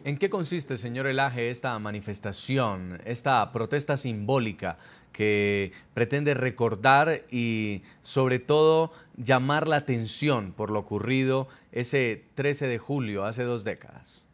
¿En qué consiste, señor Elaje, esta manifestación, esta protesta simbólica que pretende recordar y, sobre todo, llamar la atención por lo ocurrido ese 13 de julio, hace 2 décadas?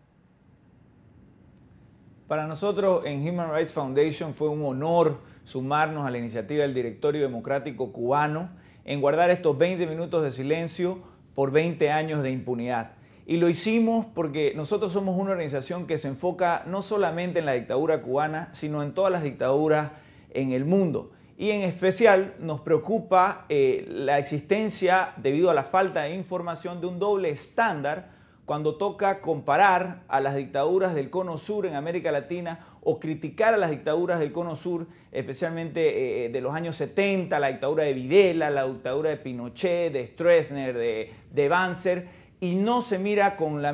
Para nosotros en Human Rights Foundation fue un honor sumarnos a la iniciativa del Directorio Democrático Cubano en guardar estos 20 minutos de silencio por 20 años de impunidad. Y lo hicimos porque nosotros somos una organización que se enfoca no solamente en la dictadura cubana, sino en todas las dictaduras en el mundo. Y en especial nos preocupa la existencia, debido a la falta de información, de un doble estándar cuando toca comparar a las dictaduras del Cono Sur en América Latina o criticar a las dictaduras del Cono Sur, especialmente de los años 70, la dictadura de Videla, la dictadura de Pinochet, de Stroessner, de Banzer, y no se mira con el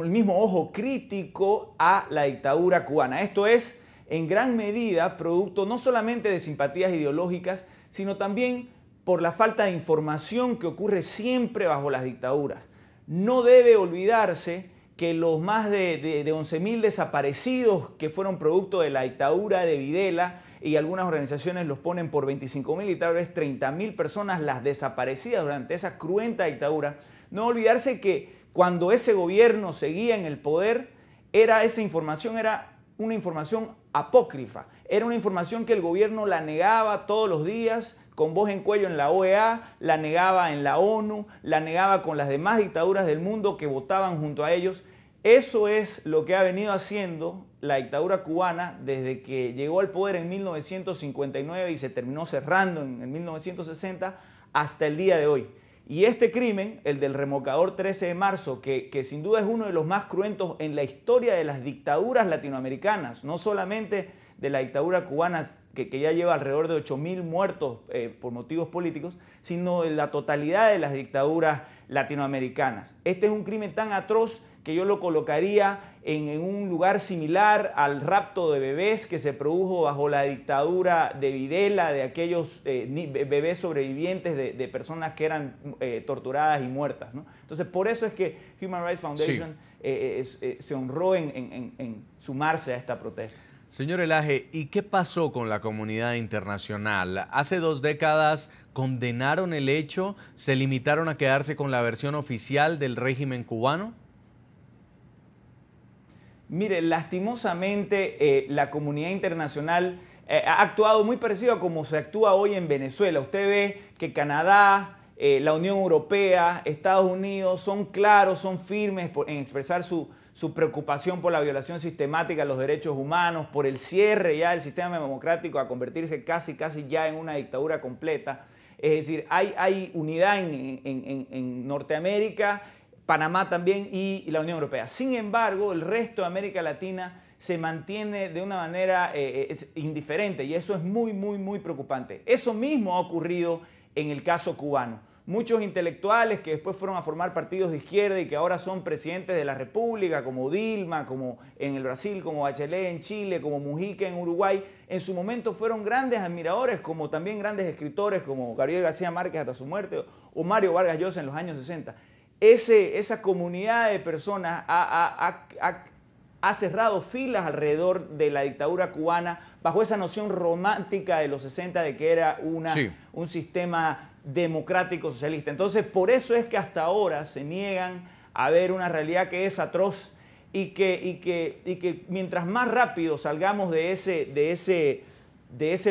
mismo ojo crítico a la dictadura cubana. Esto es, en gran medida, producto no solamente de simpatías ideológicas, sino también por la falta de información que ocurre siempre bajo las dictaduras. No debe olvidarse que los más de 11.000 desaparecidos que fueron producto de la dictadura de Videla, y algunas organizaciones los ponen por 25.000 y tal vez 30.000 personas las desaparecidas durante esa cruenta dictadura, no olvidarse que cuando ese gobierno seguía en el poder, esa información era una información apócrifa, era una información que el gobierno la negaba todos los días, con voz en cuello en la OEA, la negaba en la ONU, la negaba con las demás dictaduras del mundo que votaban junto a ellos. Eso es lo que ha venido haciendo la dictadura cubana desde que llegó al poder en 1959 y se terminó cerrando en 1960 hasta el día de hoy. Y este crimen, el del remolcador 13 de marzo, que sin duda es uno de los más cruentos en la historia de las dictaduras latinoamericanas, no solamente de la dictadura cubana, que ya lleva alrededor de 8.000 muertos por motivos políticos, sino de la totalidad de las dictaduras latinoamericanas. Este es un crimen tan atroz que yo lo colocaría en un lugar similar al rapto de bebés que se produjo bajo la dictadura de Videla, de aquellos bebés sobrevivientes de personas que eran torturadas y muertas, ¿no? Entonces, por eso es que Human Rights Foundation se honró en sumarse a esta protesta. Señor Elaje, ¿y qué pasó con la comunidad internacional? Hace 2 décadas condenaron el hecho, ¿se limitaron a quedarse con la versión oficial del régimen cubano? Mire, lastimosamente la comunidad internacional ha actuado muy parecido a como se actúa hoy en Venezuela. Usted ve que Canadá, la Unión Europea, Estados Unidos son claros, son firmes en expresar su preocupación por la violación sistemática de los derechos humanos, por el cierre ya del sistema democrático a convertirse casi ya en una dictadura completa. Es decir, hay unidad en Norteamérica, Panamá también y la Unión Europea. Sin embargo, el resto de América Latina se mantiene de una manera indiferente y eso es muy preocupante. Eso mismo ha ocurrido en el caso cubano. Muchos intelectuales que después fueron a formar partidos de izquierda y que ahora son presidentes de la República, como Dilma, como en el Brasil, como Bachelet en Chile, como Mujica en Uruguay, en su momento fueron grandes admiradores, como también grandes escritores como Gabriel García Márquez hasta su muerte o Mario Vargas Llosa en los años 60. Esa comunidad de personas ha cerrado filas alrededor de la dictadura cubana bajo esa noción romántica de los 60 de que era un sistema democrático socialista. Entonces, por eso es que hasta ahora se niegan a ver una realidad que es atroz y que mientras más rápido salgamos de ese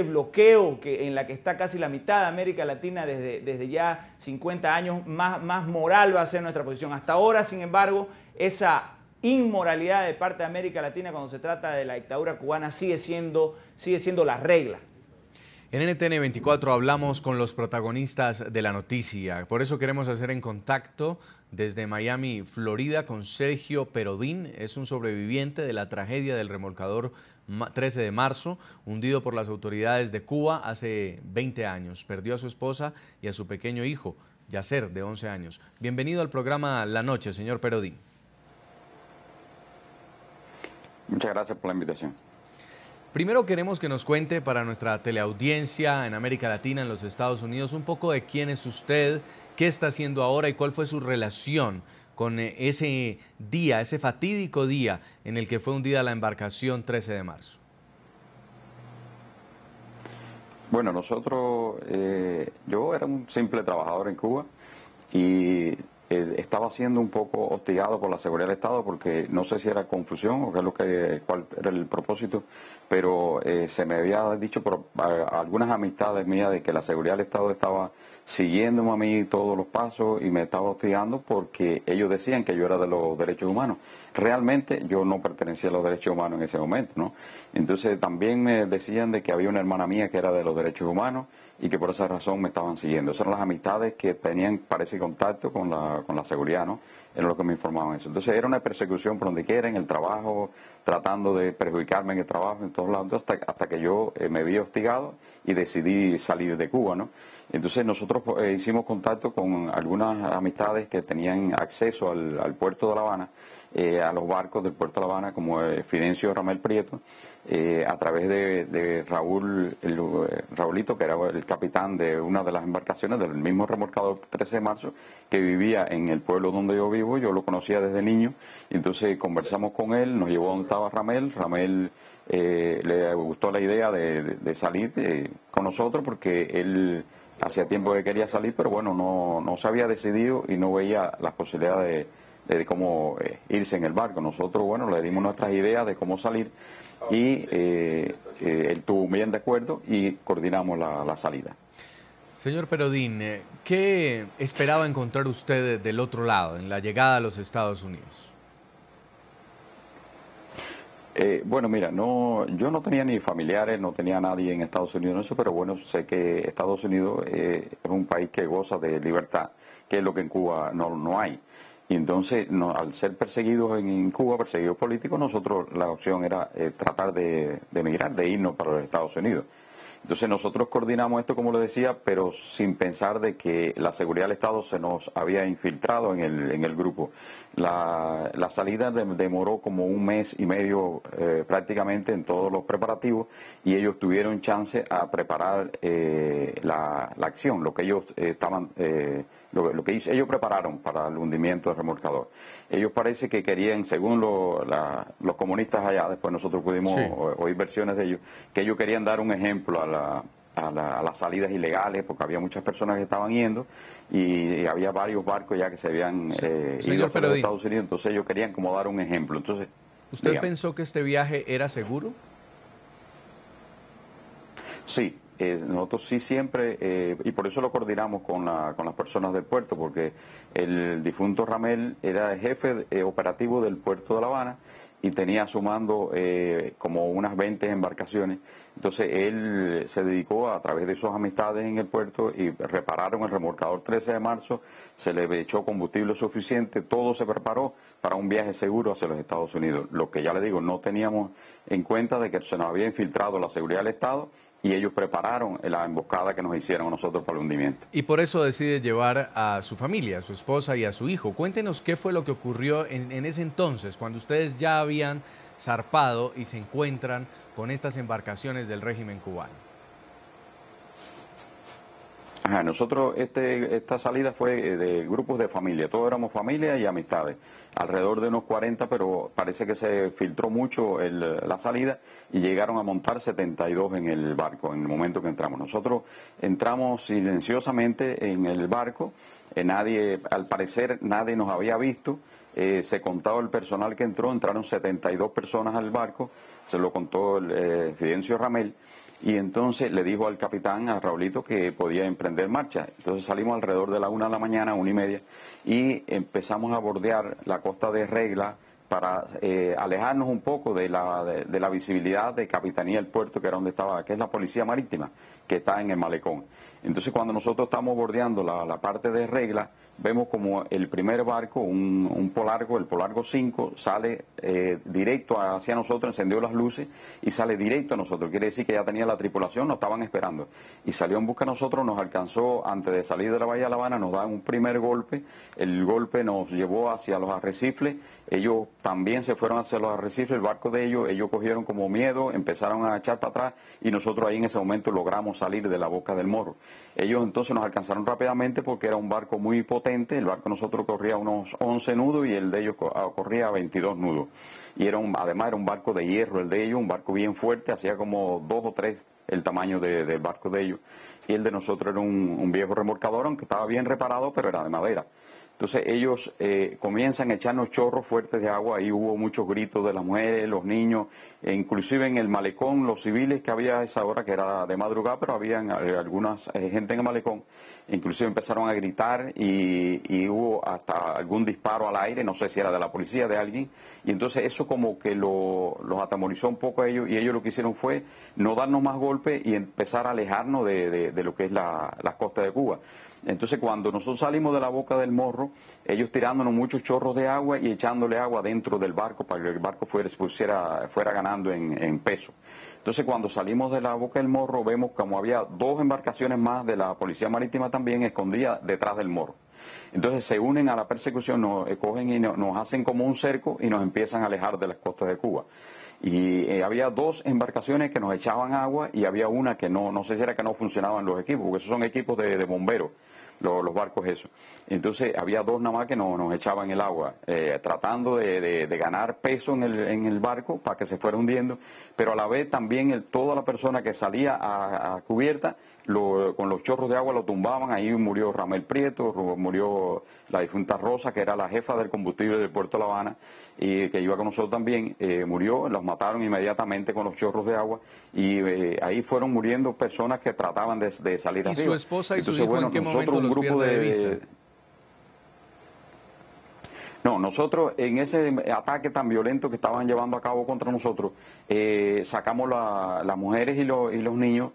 bloqueo en la que está casi la mitad de América Latina desde ya 50 años, más moral va a ser nuestra posición. Hasta ahora, sin embargo, esa inmoralidad de parte de América Latina cuando se trata de la dictadura cubana sigue siendo la regla. En NTN 24 hablamos con los protagonistas de la noticia. Por eso queremos hacer en contacto desde Miami, Florida, con Sergio Perodín. Es un sobreviviente de la tragedia del remolcador 13 de marzo, hundido por las autoridades de Cuba hace 20 años. Perdió a su esposa y a su pequeño hijo, Yacer, de 11 años. Bienvenido al programa La Noche, señor Perodín. Muchas gracias por la invitación. Primero queremos que nos cuente para nuestra teleaudiencia en América Latina, en los Estados Unidos, un poco de quién es usted, qué está haciendo ahora y cuál fue su relación con ese día, ese fatídico día en el que fue hundida la embarcación 13 de marzo? Bueno, nosotros, yo era un simple trabajador en Cuba y estaba siendo un poco hostigado por la seguridad del Estado porque no sé si era confusión o qué es lo que, cuál era el propósito, pero se me había dicho por algunas amistades mías de que la seguridad del Estado estaba siguiéndome a mí todos los pasos y me estaba hostigando porque ellos decían que yo era de los derechos humanos. Realmente yo no pertenecía a los derechos humanos en ese momento, ¿no? Entonces también me decían de que había una hermana mía que era de los derechos humanos y que por esa razón me estaban siguiendo. Esas eran las amistades que tenían, parece, contacto con la seguridad, ¿no? Era lo que me informaban eso. Entonces era una persecución por donde quiera, en el trabajo, tratando de perjudicarme en el trabajo, en todos lados, hasta que yo me vi hostigado y decidí salir de Cuba, ¿no? Entonces nosotros hicimos contacto con algunas amistades que tenían acceso al puerto de La Habana, a los barcos del puerto de La Habana, como Fidencio Ramel Prieto, a través de Raúl, Raulito, que era el capitán de una de las embarcaciones del mismo remolcador 13 de marzo, que vivía en el pueblo donde yo vivo. Yo lo conocía desde niño, y entonces conversamos con él, nos llevó donde estaba Ramel. Ramel le gustó la idea de salir con nosotros porque él hacía tiempo que quería salir, pero bueno, no se había decidido y no veía las posibilidades de cómo irse en el barco. Nosotros, bueno, le dimos nuestras ideas de cómo salir y él estuvo bien de acuerdo y coordinamos la salida. Señor Perodín, ¿qué esperaba encontrar usted del otro lado, en la llegada a los Estados Unidos? Bueno, mira, yo no tenía ni familiares, no tenía nadie en Estados Unidos, eso, pero bueno, sé que Estados Unidos es un país que goza de libertad, que es lo que en Cuba no hay. Y entonces, al ser perseguidos en Cuba, perseguidos políticos, nosotros la opción era tratar de emigrar, de irnos para los Estados Unidos. Entonces nosotros coordinamos esto, como le decía, pero sin pensar de que la seguridad del Estado se nos había infiltrado en el grupo. La salida demoró como un mes y medio prácticamente en todos los preparativos, y ellos tuvieron chance a preparar la acción, lo que ellos estaban... Lo que ellos prepararon para el hundimiento del remolcador. Ellos parece que querían, según los comunistas allá, después nosotros pudimos oír versiones de ellos, que ellos querían dar un ejemplo a las salidas ilegales, porque había muchas personas que estaban yendo y había varios barcos ya que se habían ido hacia los Estados Unidos, entonces ellos querían como dar un ejemplo. Entonces, ¿usted dígame. pensó que este viaje era seguro? Sí. Nosotros sí siempre, y por eso lo coordinamos con las personas del puerto, porque el difunto Ramel era el jefe operativo del puerto de La Habana y tenía a su mando como unas 20 embarcaciones. Entonces él se dedicó a través de sus amistades en el puerto y repararon el remolcador 13 de marzo, se le echó combustible suficiente, todo se preparó para un viaje seguro hacia los Estados Unidos. Lo que ya le digo, no teníamos en cuenta de que se nos había infiltrado la seguridad del Estado y ellos prepararon la emboscada que nos hicieron a nosotros para el hundimiento. Y por eso decide llevar a su familia, a su esposa y a su hijo. Cuéntenos qué fue lo que ocurrió en ese entonces, cuando ustedes ya habían zarpado y se encuentran con estas embarcaciones del régimen cubano. Ajá, nosotros esta salida fue de grupos de familia, todos éramos familia y amistades, alrededor de unos 40, pero parece que se filtró mucho la salida y llegaron a montar 72 en el barco en el momento que entramos. Nosotros entramos silenciosamente en el barco, al parecer nadie nos había visto, se contaba el personal que entraron 72 personas al barco, se lo contó el Fidencio Ramel. Y entonces le dijo al capitán, a Raulito, que podía emprender marcha. Entonces salimos alrededor de la 1 de la mañana, 1:30, y empezamos a bordear la costa de Regla para alejarnos un poco de la visibilidad de Capitanía del Puerto, que era donde estaba, que es la Policía Marítima, que está en el malecón. Entonces cuando nosotros estamos bordeando la parte de Regla, vemos como el primer barco, un Polargo, el Polargo 5, sale directo hacia nosotros, encendió las luces y sale directo a nosotros. Quiere decir que ya tenía la tripulación, nos estaban esperando. Y salió en busca de nosotros, nos alcanzó antes de salir de la Bahía de La Habana, nos da un primer golpe. El golpe nos llevó hacia los arrecifes. Ellos también se fueron hacia los arrecifes, el barco de ellos cogieron como miedo, empezaron a echar para atrás y nosotros ahí en ese momento logramos salir de la boca del morro. Ellos entonces nos alcanzaron rápidamente porque era un barco muy potente potente. El barco de nosotros corría unos 11 nudos y el de ellos corría 22 nudos. Y además era un barco de hierro el de ellos, un barco bien fuerte, hacía como 2 o 3 el tamaño del barco de ellos. Y el de nosotros era un viejo remolcador, aunque estaba bien reparado, pero era de madera. Entonces ellos comienzan a echarnos chorros fuertes de agua, ahí hubo muchos gritos de las mujeres, los niños, e inclusive en el malecón, los civiles que había a esa hora, que era de madrugada, pero había algunas gente en el malecón, inclusive empezaron a gritar y hubo hasta algún disparo al aire, no sé si era de la policía, de alguien, y entonces eso como que los atemorizó un poco a ellos, y ellos lo que hicieron fue no darnos más golpes y empezar a alejarnos de lo que es las costas de Cuba. Entonces cuando nosotros salimos de la boca del morro, ellos tirándonos muchos chorros de agua y echándole agua dentro del barco para que el barco fuera ganando en peso. Entonces cuando salimos de la boca del morro vemos como había 2 embarcaciones más de la Policía Marítima también escondidas detrás del morro. Entonces se unen a la persecución, nos cogen y nos hacen como un cerco y nos empiezan a alejar de las costas de Cuba. Y había 2 embarcaciones que nos echaban agua y había una que no sé si era que no funcionaban los equipos, porque esos son equipos de bomberos, los barcos esos. Entonces había 2 nada más que nos echaban el agua, tratando de ganar peso en el barco para que se fuera hundiendo, pero a la vez también toda la persona que salía a cubierta, con los chorros de agua lo tumbaban. Ahí murió Ramel Prieto, murió la difunta Rosa, que era la jefa del combustible del puerto de La Habana, y que iba con nosotros también, murió, los mataron inmediatamente con los chorros de agua, y ahí fueron muriendo personas que trataban de salir arriba. ¿Y su esposa y Entonces, su hijo en qué momento los pierde de vista? No, nosotros en ese ataque tan violento que estaban llevando a cabo contra nosotros, sacamos las mujeres y los niños,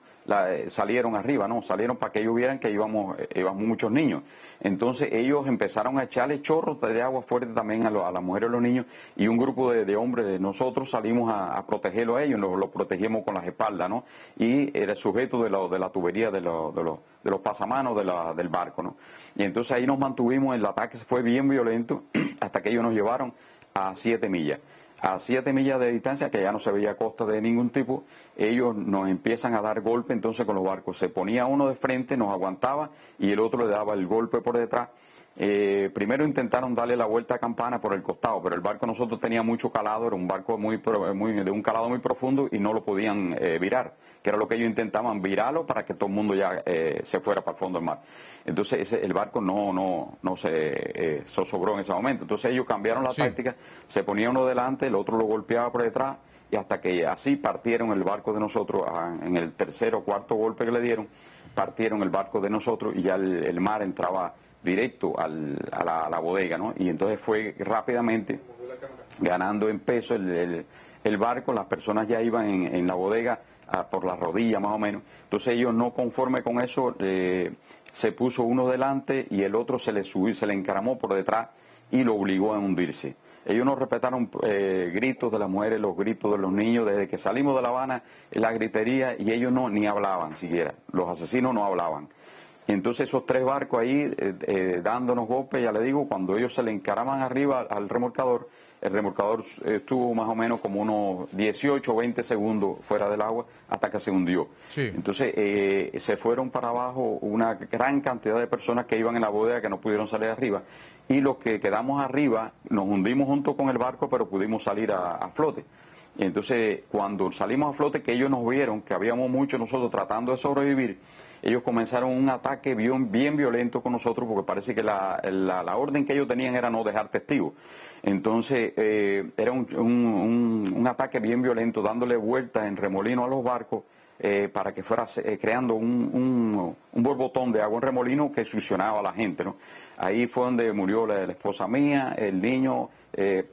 salieron arriba, ¿no? Salieron para que ellos vieran que íbamos muchos niños. Entonces ellos empezaron a echarle chorros de agua fuerte también a las mujeres y los niños, y un grupo de hombres de nosotros salimos a protegerlo a ellos, lo protegimos con las espaldas, ¿no? Y era sujeto de la tubería de los pasamanos del barco, ¿no? Y entonces ahí nos mantuvimos, el ataque fue bien violento hasta que ellos nos llevaron a 7 millas. A 7 millas de distancia, que ya no se veía costa de ningún tipo, ellos nos empiezan a dar golpe entonces con los barcos. Se ponía uno de frente, nos aguantaba, y el otro le daba el golpe por detrás. Primero intentaron darle la vuelta a campana por el costado, pero el barco nosotros tenía mucho calado, era un barco de un calado muy profundo y no lo podían virar, que era lo que ellos intentaban, virarlo para que todo el mundo ya se fuera para el fondo del mar. Entonces el barco no se zozobró en ese momento. Entonces ellos cambiaron la táctica, se ponía uno delante, el otro lo golpeaba por detrás, y hasta que así partieron el barco de nosotros, en el tercer o cuarto golpe que le dieron, partieron el barco de nosotros y ya el mar entraba directo a la bodega, ¿no? Y entonces fue rápidamente ganando en peso el barco, las personas ya iban en la bodega por las rodillas más o menos. Entonces ellos, no conforme con eso, se puso uno delante y el otro se le encaramó por detrás y lo obligó a hundirse. Ellos no respetaron gritos de las mujeres, los gritos de los niños. Desde que salimos de La Habana, la gritería, y ellos ni hablaban siquiera, los asesinos no hablaban. Entonces esos 3 barcos ahí dándonos golpes, ya le digo, cuando ellos se le encaraman arriba al remolcador, el remolcador estuvo más o menos como unos 18 o 20 segundos fuera del agua hasta que se hundió. Sí. Entonces se fueron para abajo una gran cantidad de personas que iban en la bodega, que no pudieron salir arriba, y los que quedamos arriba nos hundimos junto con el barco, pero pudimos salir a flote. Y entonces cuando salimos a flote, que ellos nos vieron que habíamos muchos nosotros tratando de sobrevivir, ellos comenzaron un ataque bien violento con nosotros, porque parece que la orden que ellos tenían era no dejar testigos. Entonces era un ataque bien violento, dándole vueltas en remolino a los barcos para que fuera creando un borbotón de agua en remolino que succionaba a la gente, ¿no? Ahí fue donde murió la esposa mía, el niño,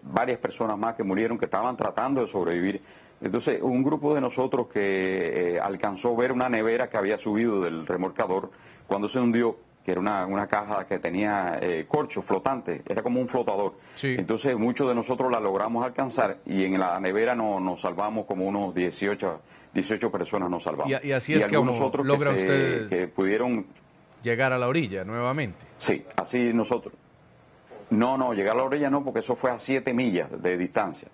varias personas más que murieron, que estaban tratando de sobrevivir. Entonces, un grupo de nosotros que alcanzó a ver una nevera que había subido del remolcador cuando se hundió, que era una caja que tenía corcho flotante, era como un flotador. Sí. Entonces, muchos de nosotros la logramos alcanzar, y en la nevera nos salvamos como unos 18 personas nos salvamos. Y así es que nosotros logra usted que pudieron llegar a la orilla nuevamente. Sí, así nosotros. No, llegar a la orilla no, porque eso fue a 7 millas de distancia.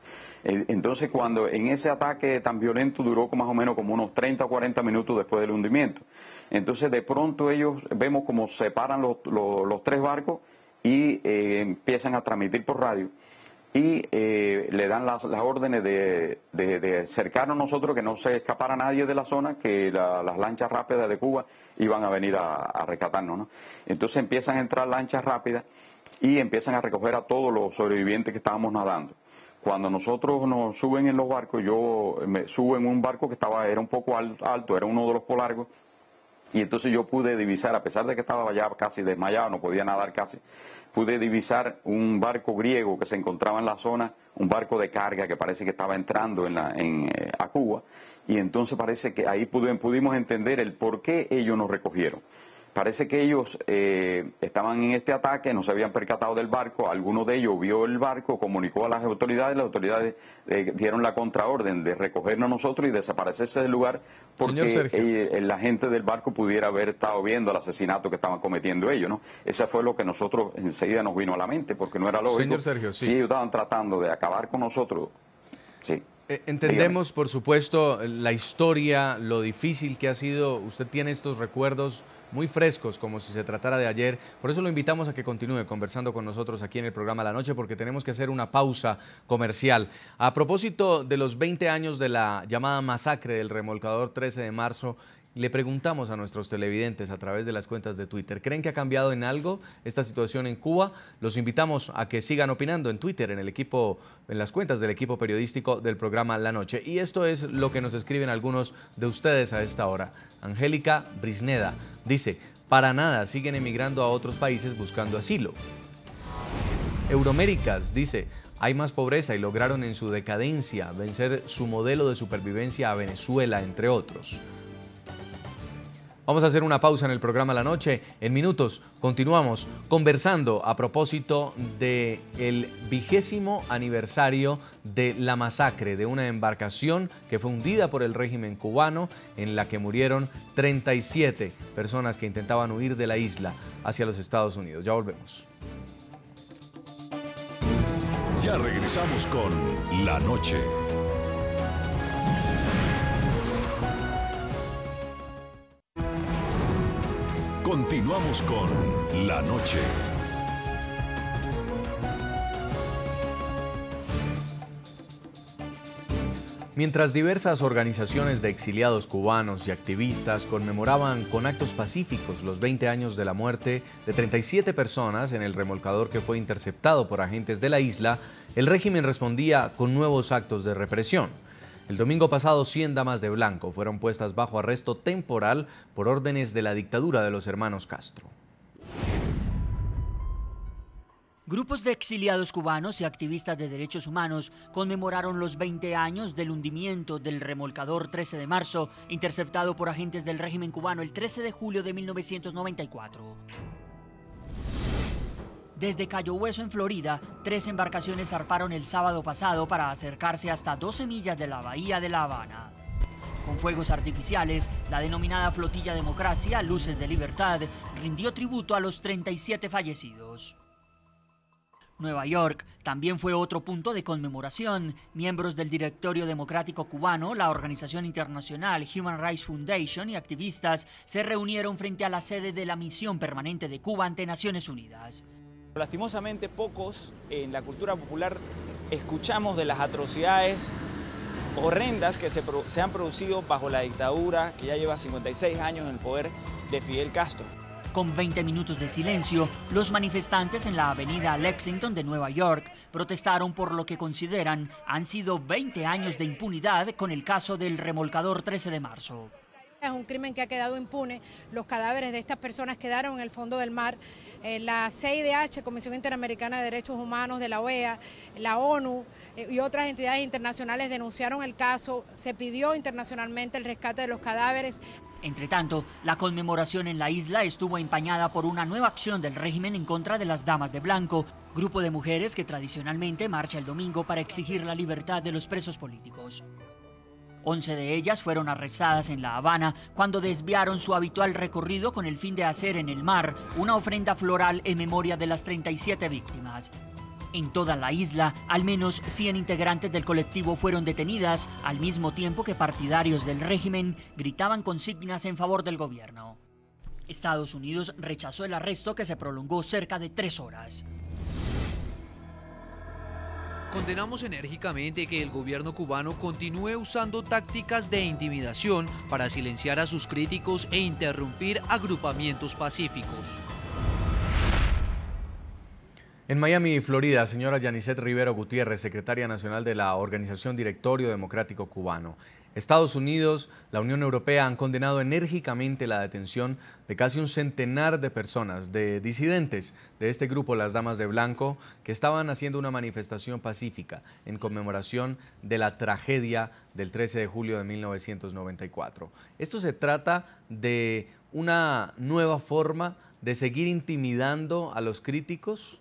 Entonces, cuando en ese ataque tan violento duró más o menos como unos 30 o 40 minutos después del hundimiento. Entonces, de pronto ellos vemos como separan los 3 barcos y empiezan a transmitir por radio y le dan las órdenes de cercarnos nosotros, que no se escapara nadie de la zona, que las lanchas rápidas de Cuba iban a venir a rescatarnos, ¿no? Entonces empiezan a entrar lanchas rápidas y empiezan a recoger a todos los sobrevivientes que estábamos nadando. Cuando nosotros nos suben en los barcos, yo me subo en un barco que era un poco alto, era uno de los polargos, y entonces yo pude divisar, a pesar de que estaba ya casi desmayado, no podía nadar casi, pude divisar un barco griego que se encontraba en la zona, un barco de carga que parece que estaba entrando a Cuba, y entonces parece que ahí pudimos entender el por qué ellos nos recogieron. Parece que ellos estaban en este ataque, no se habían percatado del barco, alguno de ellos vio el barco, comunicó a las autoridades dieron la contraorden de recogernos a nosotros y desaparecerse del lugar, porque la gente del barco pudiera haber estado viendo el asesinato que estaban cometiendo ellos, ¿no? Eso fue lo que nosotros enseguida nos vino a la mente, porque no era lógico. Señor Sergio, sí. Si ellos estaban tratando de acabar con nosotros, sí. Entendemos, por supuesto, la historia, lo difícil que ha sido. Usted tiene estos recuerdos muy frescos, como si se tratara de ayer. Por eso lo invitamos a que continúe conversando con nosotros aquí en el programa La Noche, porque tenemos que hacer una pausa comercial. A propósito de los 20 años de la llamada masacre del remolcador 13 de marzo, le preguntamos a nuestros televidentes a través de las cuentas de Twitter, ¿creen que ha cambiado en algo esta situación en Cuba? Los invitamos a que sigan opinando en Twitter, en las cuentas del equipo periodístico del programa La Noche. Y esto es lo que nos escriben algunos de ustedes a esta hora. Angélica Brisneda dice: para nada, siguen emigrando a otros países buscando asilo. Euroméricas dice: hay más pobreza y lograron en su decadencia vencer su modelo de supervivencia a Venezuela, entre otros. Vamos a hacer una pausa en el programa La Noche. En minutos continuamos conversando a propósito del 20º aniversario de la masacre de una embarcación que fue hundida por el régimen cubano, en la que murieron 37 personas que intentaban huir de la isla hacia los Estados Unidos. Ya volvemos. Ya regresamos con La Noche. Continuamos con La Noche. Mientras diversas organizaciones de exiliados cubanos y activistas conmemoraban con actos pacíficos los 20 años de la muerte de 37 personas en el remolcador que fue interceptado por agentes de la isla, el régimen respondía con nuevos actos de represión. El domingo pasado, 100 damas de blanco fueron puestas bajo arresto temporal por órdenes de la dictadura de los hermanos Castro. Grupos de exiliados cubanos y activistas de derechos humanos conmemoraron los 20 años del hundimiento del remolcador 13 de marzo, interceptado por agentes del régimen cubano el 13 de julio de 1994. Desde Cayo Hueso, en Florida, 3 embarcaciones zarparon el sábado pasado para acercarse hasta 12 millas de la bahía de La Habana. Con fuegos artificiales, la denominada Flotilla Democracia, Luces de Libertad, rindió tributo a los 37 fallecidos. Nueva York también fue otro punto de conmemoración. Miembros del Directorio Democrático Cubano, la organización internacional Human Rights Foundation y activistas se reunieron frente a la sede de la Misión Permanente de Cuba ante Naciones Unidas. Lastimosamente pocos en la cultura popular escuchamos de las atrocidades horrendas que se han producido bajo la dictadura que ya lleva 56 años en el poder de Fidel Castro. Con 20 minutos de silencio, los manifestantes en la avenida Lexington de Nueva York protestaron por lo que consideran han sido 20 años de impunidad con el caso del remolcador 13 de marzo. Es un crimen que ha quedado impune. Los cadáveres de estas personas quedaron en el fondo del mar. La CIDH, Comisión Interamericana de Derechos Humanos de la OEA, la ONU y otras entidades internacionales denunciaron el caso. Se pidió internacionalmente el rescate de los cadáveres. Entre tanto, la conmemoración en la isla estuvo empañada por una nueva acción del régimen en contra de las Damas de Blanco, grupo de mujeres que tradicionalmente marcha el domingo para exigir la libertad de los presos políticos. 11 de ellas fueron arrestadas en La Habana cuando desviaron su habitual recorrido con el fin de hacer en el mar una ofrenda floral en memoria de las 37 víctimas. En toda la isla, al menos 100 integrantes del colectivo fueron detenidas, al mismo tiempo que partidarios del régimen gritaban consignas en favor del gobierno. Estados Unidos rechazó el arresto, que se prolongó cerca de 3 horas. Condenamos enérgicamente que el gobierno cubano continúe usando tácticas de intimidación para silenciar a sus críticos e interrumpir agrupamientos pacíficos. En Miami, Florida, señora Yanicet Rivero Gutiérrez, secretaria nacional de la Organización Directorio Democrático Cubano. Estados Unidos, la Unión Europea han condenado enérgicamente la detención de casi un centenar de personas, de disidentes de este grupo, las Damas de Blanco, que estaban haciendo una manifestación pacífica en conmemoración de la tragedia del 13 de julio de 1994. Esto se trata de una nueva forma de seguir intimidando a los críticos.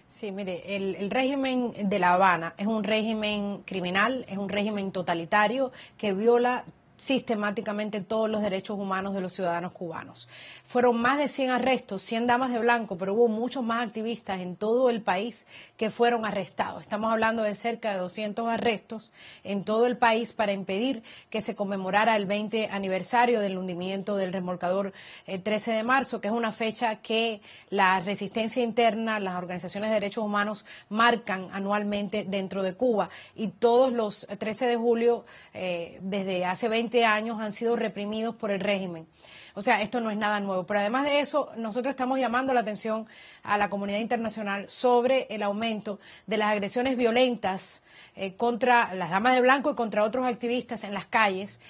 Sí, mire, el régimen de La Habana es un régimen criminal, es un régimen totalitario que viola sistemáticamente todos los derechos humanos de los ciudadanos cubanos. Fueron más de 100 arrestos, 100 damas de blanco, pero hubo muchos más activistas en todo el país que fueron arrestados. Estamos hablando de cerca de 200 arrestos en todo el país para impedir que se conmemorara el 20 aniversario del hundimiento del remolcador 13 de marzo, que es una fecha que la resistencia interna, las organizaciones de derechos humanos marcan anualmente dentro de Cuba, y todos los 13 de julio desde hace 20 años han sido reprimidos por el régimen. O sea, esto no es nada nuevo. Pero además de eso, nosotros estamos llamando la atención a la comunidad internacional sobre el aumento de las agresiones violentas contra las damas de blanco y contra otros activistas en las calles,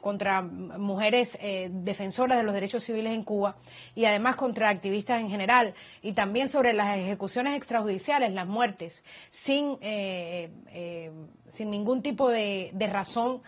contra mujeres defensoras de los derechos civiles en Cuba, y además contra activistas en general, y también sobre las ejecuciones extrajudiciales, las muertes, sin ningún tipo de razón,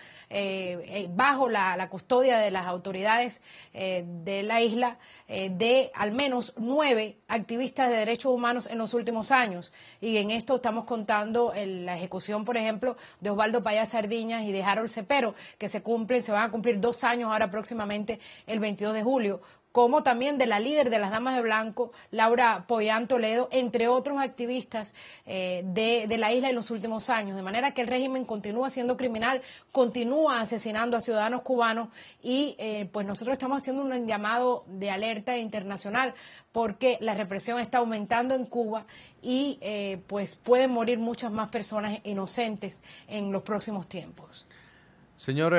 bajo la custodia de las autoridades de la isla, de al menos 9 activistas de derechos humanos en los últimos años. Y en esto estamos contando la ejecución, por ejemplo, de Osvaldo Payá Sardiñas y de Harold Cepero, que se van a cumplir 2 años ahora próximamente, el 22 de julio, como también de la líder de las Damas de Blanco, Laura Pollán Toledo, entre otros activistas de la isla en los últimos años. De manera que el régimen continúa siendo criminal, continúa asesinando a ciudadanos cubanos, y pues nosotros estamos haciendo un llamado de alerta internacional, porque la represión está aumentando en Cuba y pues pueden morir muchas más personas inocentes en los próximos tiempos. Señor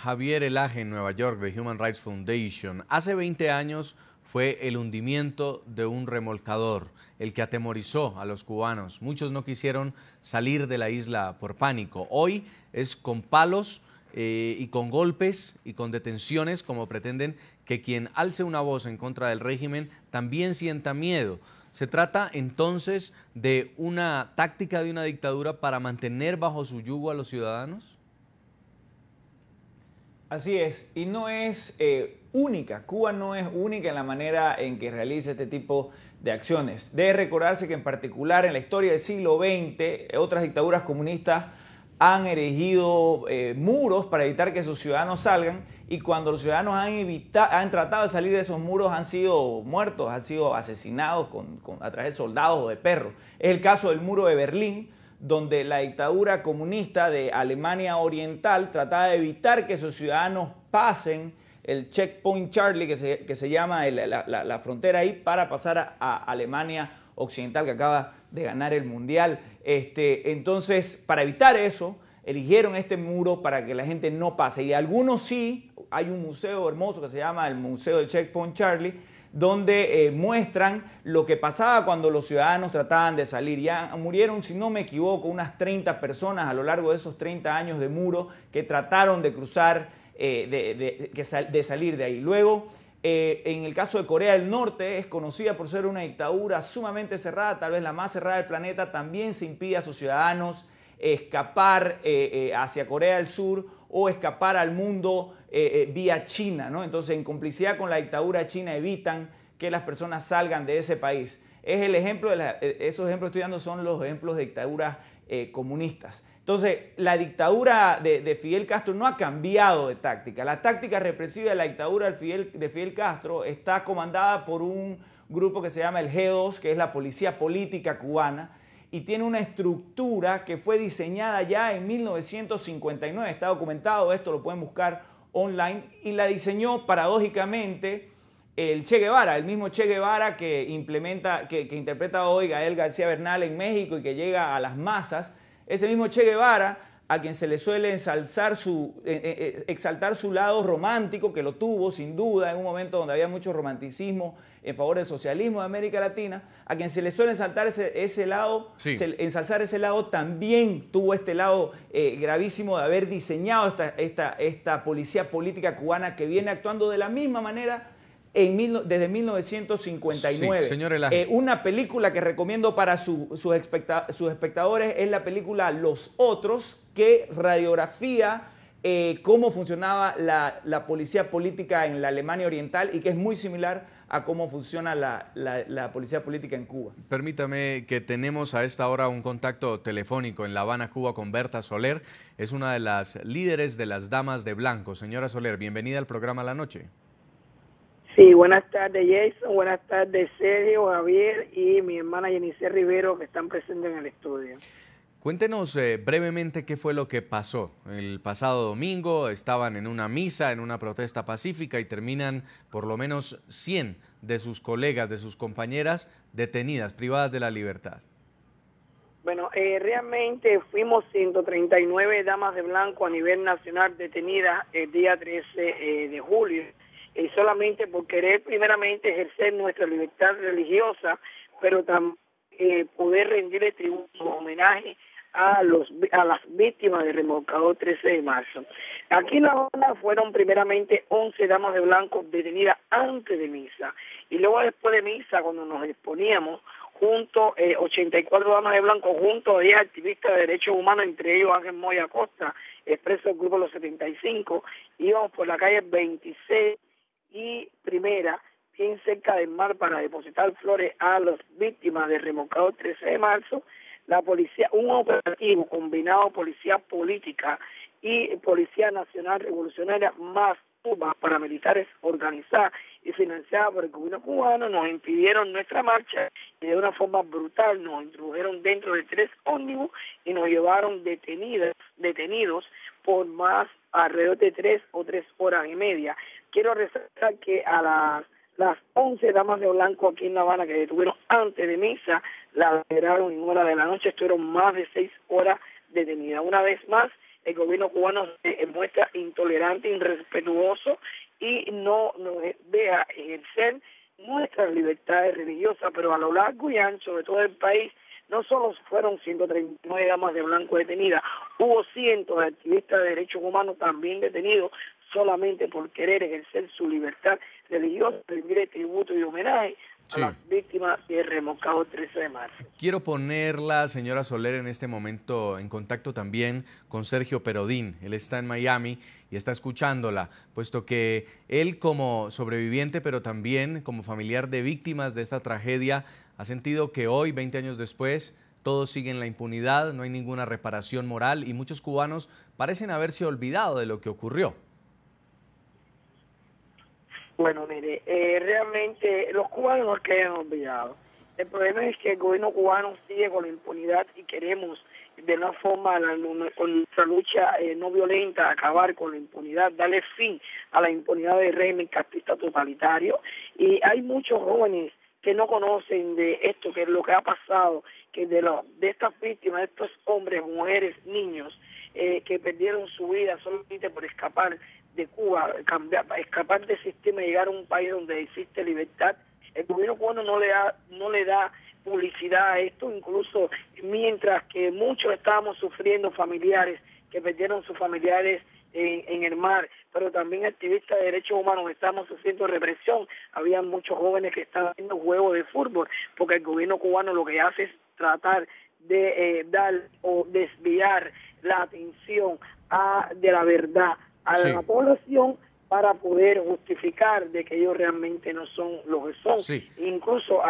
Javier Elaje, en Nueva York, de Human Rights Foundation, hace 20 años fue el hundimiento de un remolcador el que atemorizó a los cubanos. Muchos no quisieron salir de la isla por pánico. Hoy es con palos y con golpes y con detenciones, como pretenden que quien alce una voz en contra del régimen también sienta miedo. ¿Se trata entonces de una táctica de una dictadura para mantener bajo su yugo a los ciudadanos? Así es, y no es única. Cuba no es única en la manera en que realiza este tipo de acciones. Debe recordarse que en particular en la historia del siglo XX, otras dictaduras comunistas han erigido muros para evitar que sus ciudadanos salgan, y cuando los ciudadanos han tratado de salir de esos muros han sido muertos, han sido asesinados a través de soldados o de perros. Es el caso del muro de Berlín, donde la dictadura comunista de Alemania Oriental trataba de evitar que sus ciudadanos pasen el Checkpoint Charlie, que se llama la frontera ahí, para pasar a Alemania Occidental, que acaba de ganar el Mundial. Entonces, para evitar eso, eligieron este muro para que la gente no pase. Y algunos sí, hay un museo hermoso que se llama el Museo de Checkpoint Charlie, donde muestran lo que pasaba cuando los ciudadanos trataban de salir. Ya murieron, si no me equivoco, unas 30 personas a lo largo de esos 30 años de muro que trataron de cruzar, de salir de ahí. Luego, en el caso de Corea del Norte, es conocida por ser una dictadura sumamente cerrada, tal vez la más cerrada del planeta. También se impide a sus ciudadanos escapar hacia Corea del Sur o escapar al mundo vía China, ¿no? Entonces, en complicidad con la dictadura china, evitan que las personas salgan de ese país. Es el ejemplo esos ejemplos que estoy dando son los ejemplos de dictaduras comunistas. Entonces, la dictadura de Fidel Castro no ha cambiado de táctica. La táctica represiva de la dictadura de Fidel Castro está comandada por un grupo que se llama el G2, que es la Policía Política Cubana, y tiene una estructura que fue diseñada ya en 1959. Está documentado esto, lo pueden buscar online y la diseñó paradójicamente el Che Guevara, el mismo Che Guevara que interpreta hoy Gael García Bernal en México y que llega a las masas. Ese mismo Che Guevara a quien se le suele exaltar su lado romántico, que lo tuvo sin duda en un momento donde había mucho romanticismo en favor del socialismo de América Latina, a quien se le suele exaltar ese lado, sí, ensalzar ese lado, también tuvo este lado gravísimo de haber diseñado esta policía política cubana que viene actuando de la misma manera desde 1959. Sí, señor Elaje. Una película que recomiendo para sus espectadores es la película Los Otros, que radiografía cómo funcionaba la policía política en la Alemania Oriental y que es muy similar a cómo funciona la policía política en Cuba. Permítame que tenemos a esta hora un contacto telefónico en La Habana, Cuba, con Berta Soler. Es una de las líderes de las Damas de Blanco. Señora Soler, bienvenida al programa La Noche. Sí, buenas tardes Jason, buenas tardes Sergio, Javier y mi hermana Yenice Rivero que están presentes en el estudio. Cuéntenos brevemente qué fue lo que pasó. El pasado domingo estaban en una misa, en una protesta pacífica y terminan por lo menos 100 de sus colegas, de sus compañeras detenidas, privadas de la libertad. Bueno, realmente fuimos 139 damas de blanco a nivel nacional detenidas el día 13 de julio. Solamente por querer primeramente ejercer nuestra libertad religiosa, pero también poder rendirle tributo, homenaje a las víctimas del remolcador 13 de marzo. Aquí en La Habana fueron primeramente 11 damas de blanco detenidas antes de misa, y luego después de misa, cuando nos exponíamos, 84 damas de blanco junto a 10 activistas de derechos humanos, entre ellos Ángel Moya Acosta, expreso del Grupo Los 75, íbamos por la calle 26 y Primera, bien cerca del mar, para depositar flores a las víctimas del remolcador 13 de marzo. La policía, un operativo combinado policía política y Policía Nacional Revolucionaria más Cuba, paramilitares organizadas y financiadas por el gobierno cubano, nos impidieron nuestra marcha y de una forma brutal nos introdujeron dentro de 3 ómnibus y nos llevaron detenidos por más alrededor de 3 o 3 horas y media. Quiero resaltar que a las 11 damas de blanco aquí en La Habana que detuvieron antes de misa, la liberaron en hora de la noche, estuvieron más de 6 horas detenidas. Una vez más, el gobierno cubano se muestra intolerante, irrespetuoso y no nos deja ejercer nuestras libertades religiosas, pero a lo largo y ancho de todo el país, no solo fueron 139 damas de blanco detenidas, hubo cientos de activistas de derechos humanos también detenidos solamente por querer ejercer su libertad religiosa, rendir tributo y homenaje a las víctimas del remolcador 13 de marzo. Quiero ponerla, señora Soler, en este momento en contacto también con Sergio Perodín. Él está en Miami y está escuchándola, puesto que él como sobreviviente, pero también como familiar de víctimas de esta tragedia, ha sentido que hoy, 20 años después, todo sigue en la impunidad, no hay ninguna reparación moral y muchos cubanos parecen haberse olvidado de lo que ocurrió. Bueno, mire, realmente los cubanos no es que hayan olvidado. El problema es que el gobierno cubano sigue con la impunidad y queremos de una forma con nuestra lucha no violenta acabar con la impunidad, darle fin a la impunidad del régimen castrista totalitario. Y hay muchos jóvenes que no conocen de esto, que es lo que ha pasado, que de estas víctimas, de estos hombres, mujeres, niños que perdieron su vida solamente por escapar de Cuba, escapar del sistema y llegar a un país donde existe libertad. El gobierno cubano no le da publicidad a esto, incluso mientras que muchos estábamos sufriendo familiares que perdieron sus familiares en el mar, pero también activistas de derechos humanos estamos sufriendo represión. Había muchos jóvenes que estaban haciendo juegos de fútbol, porque el gobierno cubano lo que hace es tratar de dar o desviar la atención de la verdad a la población para poder justificar de que ellos realmente no son lo que son. Incluso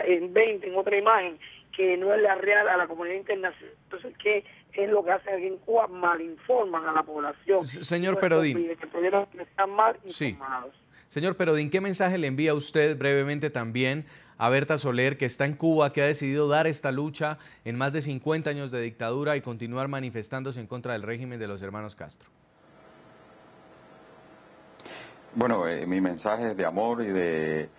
en otra imagen que no es la real a la comunidad internacional. Entonces, ¿qué es lo que hacen aquí en Cuba? Malinforman a la población. Señor Perodín. Que pudieron estar mal informados. Señor Perodín, ¿qué mensaje le envía usted brevemente también a Berta Soler, que está en Cuba, que ha decidido dar esta lucha en más de 50 años de dictadura y continuar manifestándose en contra del régimen de los hermanos Castro? Bueno, mi mensaje es de amor y de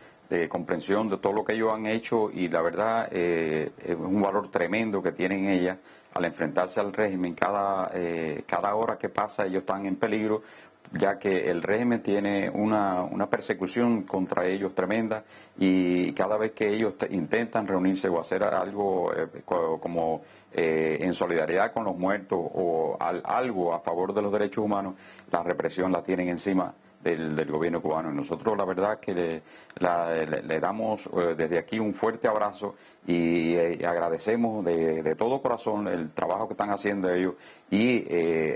comprensión de todo lo que ellos han hecho, y la verdad es un valor tremendo que tienen ellas al enfrentarse al régimen. Cada hora que pasa ellos están en peligro, ya que el régimen tiene una persecución contra ellos tremenda, y cada vez que ellos intentan reunirse o hacer algo como en solidaridad con los muertos o algo a favor de los derechos humanos, la represión la tienen encima del gobierno cubano. Y nosotros la verdad que le damos desde aquí un fuerte abrazo y agradecemos de todo corazón el trabajo que están haciendo ellos y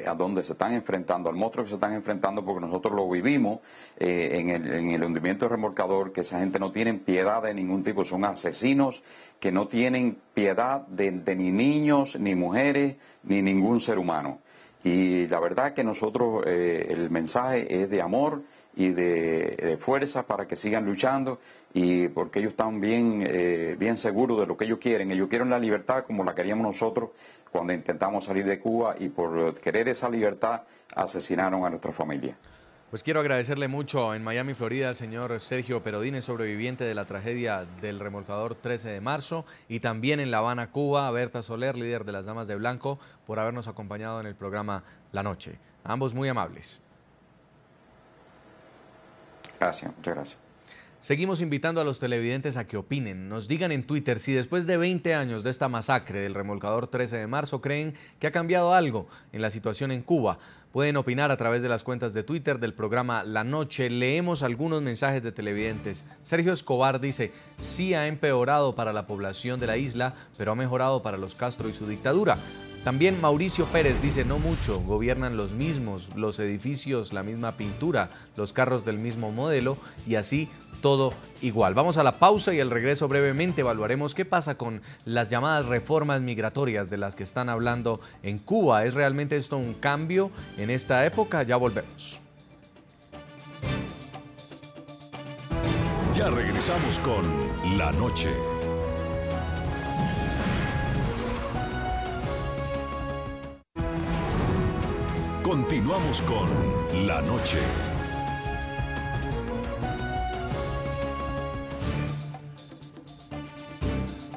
a donde se están enfrentando, al monstruo que se están enfrentando, porque nosotros lo vivimos en el hundimiento del remolcador, que esa gente no tiene piedad de ningún tipo, son asesinos que no tienen piedad de ni niños, ni mujeres, ni ningún ser humano. Y la verdad que nosotros, el mensaje es de amor y de fuerza para que sigan luchando, y porque ellos están bien seguros de lo que ellos quieren. Ellos quieren la libertad como la queríamos nosotros cuando intentamos salir de Cuba, y por querer esa libertad asesinaron a nuestra familia. Pues quiero agradecerle mucho en Miami, Florida, al señor Sergio Perodín, sobreviviente de la tragedia del remolcador 13 de marzo, y también en La Habana, Cuba, a Berta Soler, líder de las Damas de Blanco, por habernos acompañado en el programa La Noche. A ambos muy amables. Gracias, muchas gracias. Seguimos invitando a los televidentes a que opinen. Nos digan en Twitter si después de 20 años de esta masacre del remolcador 13 de marzo creen que ha cambiado algo en la situación en Cuba. Pueden opinar a través de las cuentas de Twitter del programa La Noche. Leemos algunos mensajes de televidentes. Sergio Escobar dice: sí ha empeorado para la población de la isla, pero ha mejorado para los Castro y su dictadura. También Mauricio Pérez dice: no mucho, gobiernan los mismos, los edificios, la misma pintura, los carros del mismo modelo y así todo igual. Vamos a la pausa y al regreso brevemente evaluaremos qué pasa con las llamadas reformas migratorias de las que están hablando en Cuba. ¿Es realmente esto un cambio en esta época? Ya volvemos. Ya regresamos con La Noche. Continuamos con La Noche.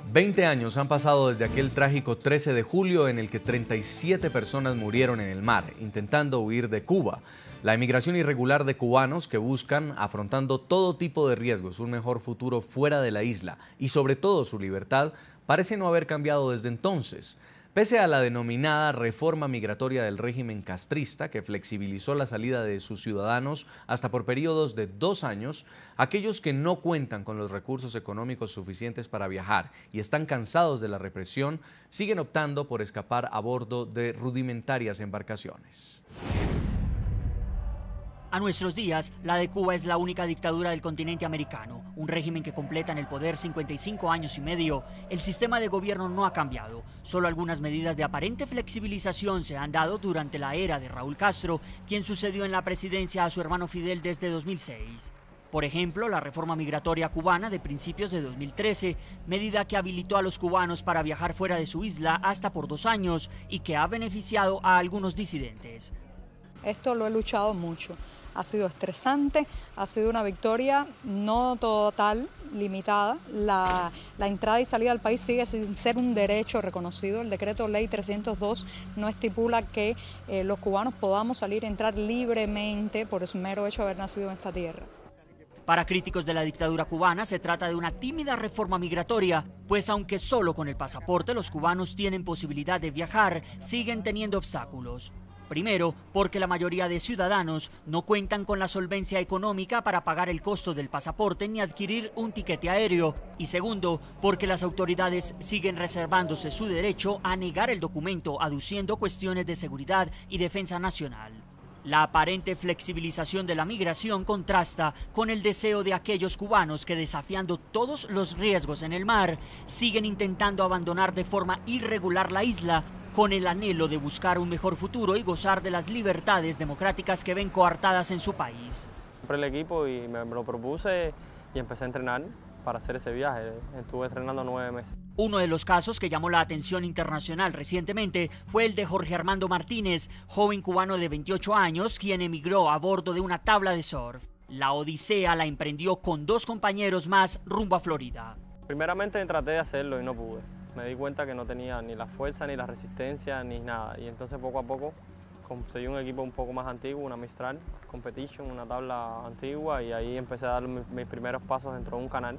Veinte años han pasado desde aquel trágico 13 de julio en el que 37 personas murieron en el mar, intentando huir de Cuba. La emigración irregular de cubanos que buscan, afrontando todo tipo de riesgos, un mejor futuro fuera de la isla y sobre todo su libertad, parece no haber cambiado desde entonces. Pese a la denominada reforma migratoria del régimen castrista, que flexibilizó la salida de sus ciudadanos hasta por periodos de 2 años, aquellos que no cuentan con los recursos económicos suficientes para viajar y están cansados de la represión, siguen optando por escapar a bordo de rudimentarias embarcaciones. A nuestros días, la de Cuba es la única dictadura del continente americano, un régimen que completa en el poder 55 años y medio. El sistema de gobierno no ha cambiado, solo algunas medidas de aparente flexibilización se han dado durante la era de Raúl Castro, quien sucedió en la presidencia a su hermano Fidel desde 2006. Por ejemplo, la reforma migratoria cubana de principios de 2013, medida que habilitó a los cubanos para viajar fuera de su isla hasta por 2 años y que ha beneficiado a algunos disidentes. Esto lo he luchado mucho. Ha sido estresante, ha sido una victoria no total, limitada. La entrada y salida al país sigue sin ser un derecho reconocido. El decreto ley 302 no estipula que los cubanos podamos salir y entrar libremente por el mero hecho de haber nacido en esta tierra. Para críticos de la dictadura cubana se trata de una tímida reforma migratoria, pues aunque solo con el pasaporte los cubanos tienen posibilidad de viajar, siguen teniendo obstáculos. Primero, porque la mayoría de ciudadanos no cuentan con la solvencia económica para pagar el costo del pasaporte ni adquirir un tiquete aéreo. Y segundo, porque las autoridades siguen reservándose su derecho a negar el documento, aduciendo cuestiones de seguridad y defensa nacional. La aparente flexibilización de la migración contrasta con el deseo de aquellos cubanos que, desafiando todos los riesgos en el mar, siguen intentando abandonar de forma irregular la isla, con el anhelo de buscar un mejor futuro y gozar de las libertades democráticas que ven coartadas en su país. Compré el equipo y me lo propuse y empecé a entrenar para hacer ese viaje. Estuve entrenando 9 meses. Uno de los casos que llamó la atención internacional recientemente fue el de Jorge Armando Martínez, joven cubano de 28 años, quien emigró a bordo de una tabla de surf. La odisea la emprendió con 2 compañeros más rumbo a Florida. Primeramente traté de hacerlo y no pude. Me di cuenta que no tenía ni la fuerza, ni la resistencia, ni nada. Y entonces poco a poco conseguí un equipo un poco más antiguo, una Mistral Competition, una tabla antigua, y ahí empecé a dar mis primeros pasos dentro de un canal.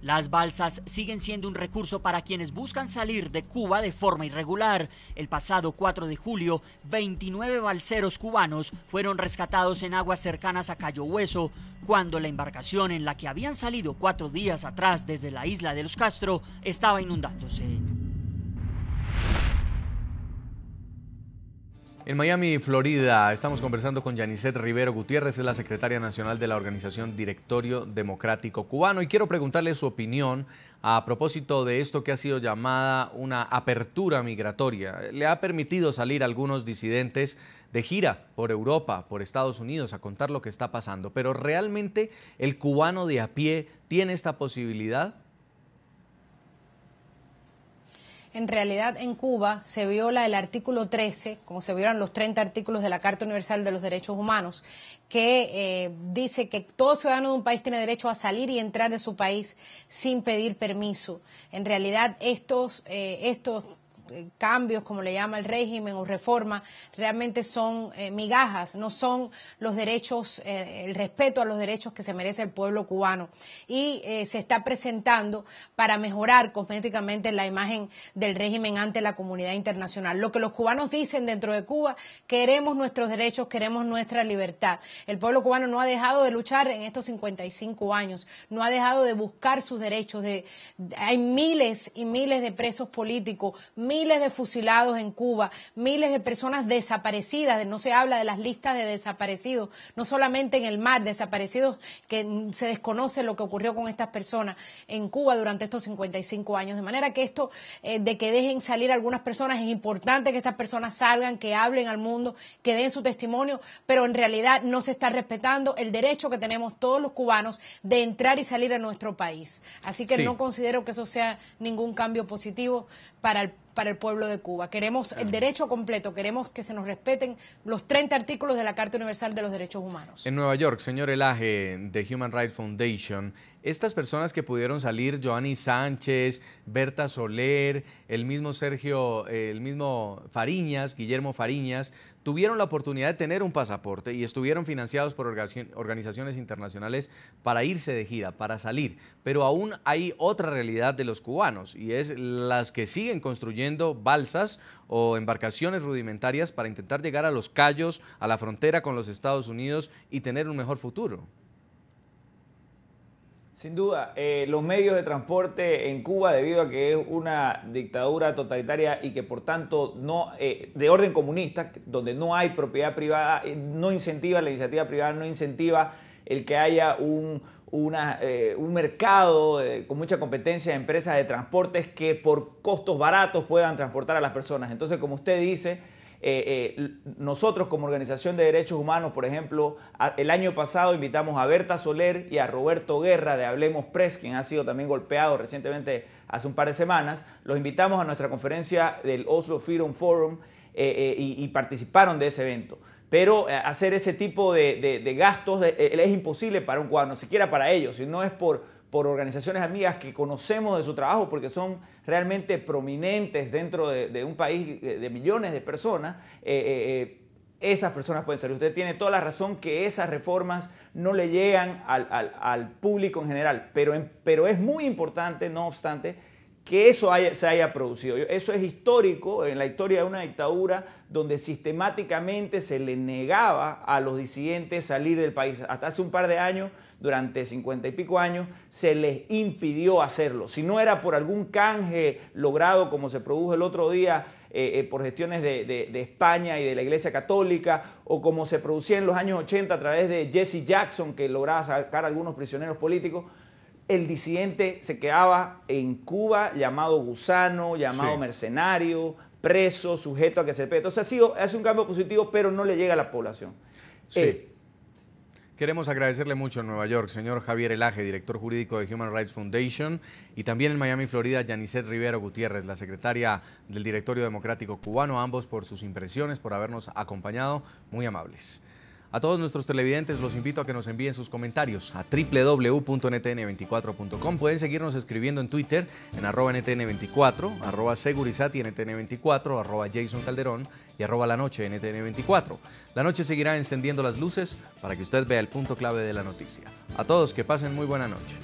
Las balsas siguen siendo un recurso para quienes buscan salir de Cuba de forma irregular. El pasado 4 de julio, 29 balseros cubanos fueron rescatados en aguas cercanas a Cayo Hueso, cuando la embarcación en la que habían salido 4 días atrás desde la isla de Los Castro estaba inundándose. En Miami, Florida, estamos conversando con Yanisset Rivero Gutiérrez, es la secretaria nacional de la organización Directorio Democrático Cubano, y quiero preguntarle su opinión a propósito de esto que ha sido llamada una apertura migratoria. Le ha permitido salir a algunos disidentes de gira por Europa, por Estados Unidos, a contar lo que está pasando, pero ¿realmente el cubano de a pie tiene esta posibilidad? En realidad, en Cuba se viola el artículo 13, como se violan los 30 artículos de la Carta Universal de los Derechos Humanos, que dice que todo ciudadano de un país tiene derecho a salir y entrar de su país sin pedir permiso. En realidad, estos cambios, como le llama el régimen, o reforma, realmente son migajas, no son los derechos, el respeto a los derechos que se merece el pueblo cubano, y se está presentando para mejorar cosméticamente la imagen del régimen ante la comunidad internacional. Lo que los cubanos dicen dentro de Cuba: queremos nuestros derechos, queremos nuestra libertad. El pueblo cubano no ha dejado de luchar en estos 55 años, no ha dejado de buscar sus derechos. Hay miles y miles de presos políticos, miles de fusilados en Cuba, miles de personas desaparecidas. No se habla de las listas de desaparecidos, no solamente en el mar, desaparecidos que se desconoce lo que ocurrió con estas personas en Cuba durante estos 55 años. De manera que esto de que dejen salir algunas personas, es importante que estas personas salgan, que hablen al mundo, que den su testimonio, pero en realidad no se está respetando el derecho que tenemos todos los cubanos de entrar y salir a nuestro país. Así que no considero que eso sea ningún cambio positivo para el pueblo de Cuba. Queremos el derecho completo, queremos que se nos respeten los 30 artículos de la Carta Universal de los Derechos Humanos. En Nueva York, señor Elaje, de Human Rights Foundation, estas personas que pudieron salir, Joanny Sánchez, Berta Soler, el mismo Fariñas, Guillermo Fariñas, tuvieron la oportunidad de tener un pasaporte y estuvieron financiados por organizaciones internacionales para irse de gira, para salir. Pero aún hay otra realidad de los cubanos, y es las que siguen construyendo balsas o embarcaciones rudimentarias para intentar llegar a Los Cayos, a la frontera con los Estados Unidos, y tener un mejor futuro. Sin duda, los medios de transporte en Cuba, debido a que es una dictadura totalitaria y que por tanto no de orden comunista, donde no hay propiedad privada, no incentiva la iniciativa privada, no incentiva el que haya un mercado con mucha competencia de empresas de transportes que por costos baratos puedan transportar a las personas. Entonces, como usted dice, nosotros como Organización de Derechos Humanos, por ejemplo, el año pasado invitamos a Berta Soler y a Roberto Guerra de Hablemos Press, quien ha sido también golpeado recientemente hace un par de semanas. Los invitamos a nuestra conferencia del Oslo Freedom Forum y participaron de ese evento. Pero hacer ese tipo de gastos es imposible para un cubano, ni siquiera para ellos, si no es por organizaciones amigas que conocemos de su trabajo, porque son realmente prominentes dentro de un país de millones de personas. Esas personas pueden ser. Usted tiene toda la razón que esas reformas no le llegan al público en general, pero es muy importante, no obstante, que eso se haya producido. Eso es histórico en la historia de una dictadura donde sistemáticamente se le negaba a los disidentes salir del país. Hasta hace un par de años, durante 50 y pico años, se les impidió hacerlo. Si no era por algún canje logrado, como se produjo el otro día por gestiones de España y de la Iglesia Católica, o como se producía en los años 80 a través de Jesse Jackson, que lograba sacar a algunos prisioneros políticos, el disidente se quedaba en Cuba llamado gusano, llamado mercenario, preso, sujeto a que se le pegue. Entonces hace un cambio positivo, pero no le llega a la población. Queremos agradecerle mucho en Nueva York, señor Javier Elaje, director jurídico de Human Rights Foundation, y también en Miami, Florida, Yanisset Rivero Gutiérrez, la secretaria del Directorio Democrático Cubano, ambos por sus impresiones, por habernos acompañado, muy amables. A todos nuestros televidentes los invito a que nos envíen sus comentarios a www.ntn24.com. Pueden seguirnos escribiendo en Twitter en @ntn24, @segurizati ntn24, @Jason Calderón y @La Noche NTN24. La Noche seguirá encendiendo las luces para que usted vea el punto clave de la noticia. A todos que pasen muy buena noche.